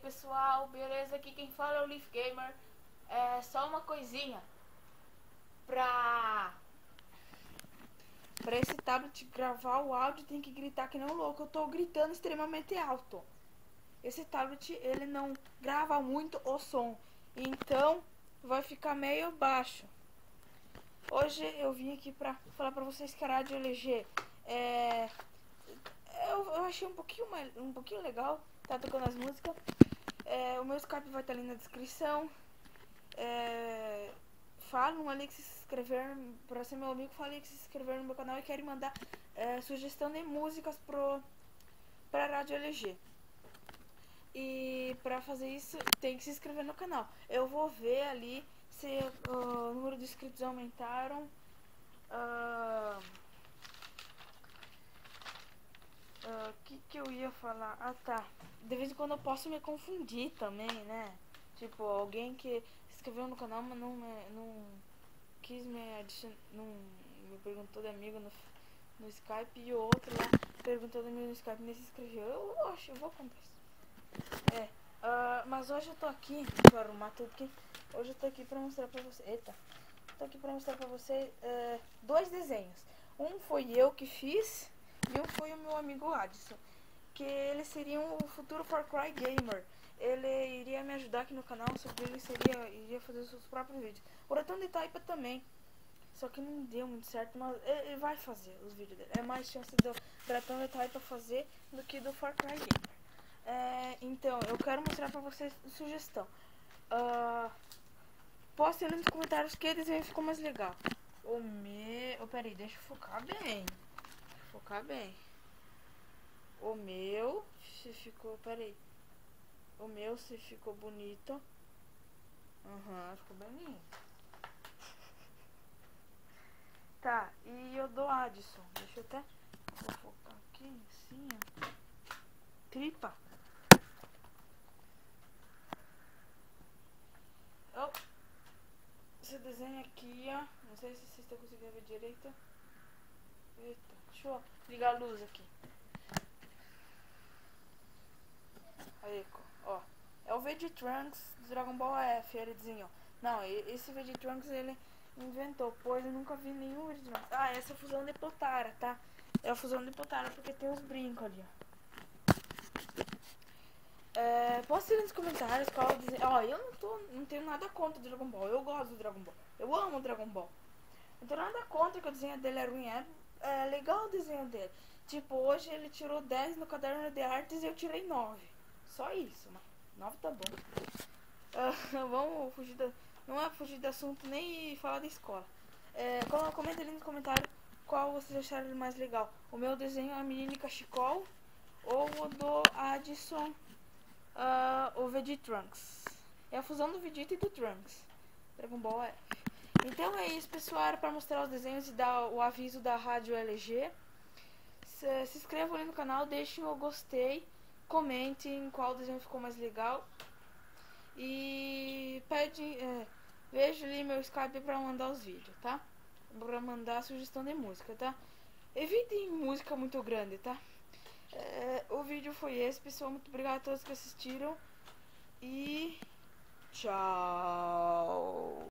pessoal, beleza? Aqui quem fala é o Leaf Gamer. É só uma coisinha pra esse tablet gravar o áudio tem que gritar que nem um louco. Eu tô gritando extremamente alto. Esse tablet ele não grava muito o som, então vai ficar meio baixo. Hoje eu vim aqui pra falar pra vocês que a Rádio LG eu achei um pouquinho legal, tá tocando as músicas. O meu Skype vai estar ali na descrição. Falam ali que se inscreveram, pra ser meu amigo, falei que se inscreveram no meu canal e querem mandar sugestão de músicas pra Rádio LG. E pra fazer isso tem que se inscrever no canal. Eu vou ver ali se o número de inscritos aumentaram. Que eu ia falar? Ah, tá. De vez em quando eu posso me confundir também, né? Tipo, alguém que se inscreveu no canal, mas não quis me adicionar, não me perguntou de amigo no Skype, e o outro lá perguntou de amigo no Skype e nem se inscreveu. Eu vou contar isso. Mas hoje eu tô aqui, deixa eu arrumar tudo aqui. Hoje eu tô aqui pra mostrar pra você. Eita! Tô aqui pra mostrar pra você dois desenhos. Um foi eu que fiz e um foi o meu amigo Adson. Que ele seria o futuro Far Cry Gamer. Ele iria me ajudar aqui no canal, só que ele iria fazer os seus próprios vídeos. O Ratão de Taipa também. Só que não deu muito certo, mas ele vai fazer os vídeos dele. É mais chance do Ratão de Taipa fazer do que do Far Cry Gamer. Então, eu quero mostrar pra vocês sugestão. Postem nos comentários que desenho ficou mais legal. Peraí, deixa eu focar bem. Focar bem. O meu se ficou. Peraí. O meu se ficou bonito. Ficou bem lindo. Tá, e eu dou Adson. Deixa eu até. Vou focar aqui assim, ó. Tripa. Esse desenho aqui, ó. Não sei se vocês estão conseguindo ver direito. Eita, deixa eu ligar a luz aqui. Aí, ó. É o Vegetrunks do Dragon Ball F, ele desenhou. Não, esse Vegetrunks ele inventou, pois eu nunca vi nenhum Vegetrunks. Essa é a fusão de Potara, tá? É a fusão de Potara porque tem os brincos ali, ó. Posso ir nos comentários qual desenho. Eu não tenho nada contra o Dragon Ball. Eu gosto do Dragon Ball. Eu amo o Dragon Ball. Não tenho nada contra que o desenho dele é ruim. É legal o desenho dele. Tipo, hoje ele tirou 10 no caderno de artes e eu tirei 9. Só isso, mas 9 tá bom. Vamos fugir não é fugir do assunto nem falar da escola. Comenta ali nos comentários qual vocês acharam mais legal. O meu desenho é a menina Cachecol ou o do Adson, o Vegetrunks. É a fusão do Vegeta e do Trunks. Dragon Ball F. Então é isso, pessoal. Era pra mostrar os desenhos e dar o aviso da Rádio LG. Se inscrevam ali no canal, deixem o gostei, comentem qual desenho ficou mais legal. E veja ali meu Skype pra mandar os vídeos, tá? Pra mandar a sugestão de música, tá? Evitem música muito grande, tá? O vídeo foi esse, pessoal. Muito obrigado a todos que assistiram. E tchau!